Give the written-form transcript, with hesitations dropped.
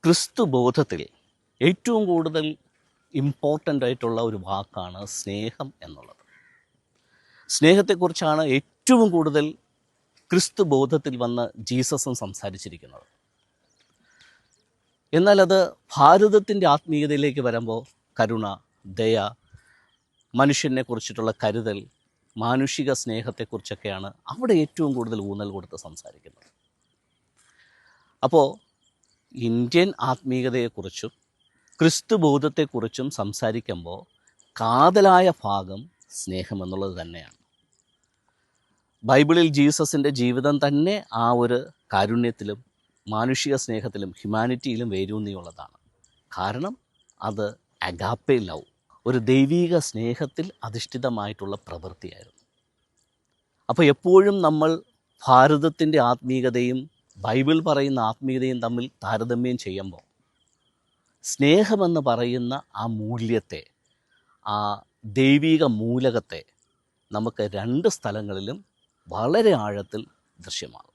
ക്രിസ്തു ബോധത്തിൽ ഏറ്റവും കൂടുതൽ ഇമ്പോർട്ടൻ്റ് ആയിട്ടുള്ള ഒരു വാക്കാണ് സ്നേഹം എന്നുള്ളത്. സ്നേഹത്തെക്കുറിച്ചാണ് ഏറ്റവും കൂടുതൽ ക്രിസ്തു ബോധത്തിൽ വന്ന് ജീസസും സംസാരിച്ചിരിക്കുന്നത്. എന്നാൽ അത് ഭാരതത്തിൻ്റെ ആത്മീയതയിലേക്ക് വരുമ്പോൾ കരുണ, ദയ, മനുഷ്യനെ കുറിച്ചിട്ടുള്ള കരുതൽ, മാനുഷിക സ്നേഹത്തെക്കുറിച്ചൊക്കെയാണ് അവിടെ ഏറ്റവും കൂടുതൽ ഊന്നൽ കൊടുത്ത് സംസാരിക്കുന്നത്. അപ്പോൾ ഇന്ത്യൻ ആത്മീയതയെക്കുറിച്ചും ക്രിസ്തു ബോധത്തെക്കുറിച്ചും സംസാരിക്കുമ്പോൾ കാതലായ ഭാഗം സ്നേഹമെന്നുള്ളത് തന്നെയാണ്. ബൈബിളിൽ ജീസസിൻ്റെ ജീവിതം തന്നെ ആ ഒരു കാരുണ്യത്തിലും മാനുഷിക സ്നേഹത്തിലും ഹ്യൂമാനിറ്റിയിലും വേരൂന്നിയുള്ളതാണ്. കാരണം അത് അഗാപ്പെ ലവ്, ഒരു ദൈവീക സ്നേഹത്തിൽ അധിഷ്ഠിതമായിട്ടുള്ള പ്രവൃത്തിയായിരുന്നു. അപ്പോൾ എപ്പോഴും നമ്മൾ ഭാരതത്തിൻ്റെ ആത്മീയതയും ബൈബിൾ പറയുന്ന ആത്മീയതയും തമ്മിൽ താരതമ്യം ചെയ്യുമ്പോൾ സ്നേഹമെന്ന് പറയുന്ന ആ മൂല്യത്തെ, ആ ദൈവിക മൂലകത്തെ നമുക്ക് രണ്ട് സ്ഥലങ്ങളിലും വളരെ ആഴത്തിൽ ദൃശ്യമാകും.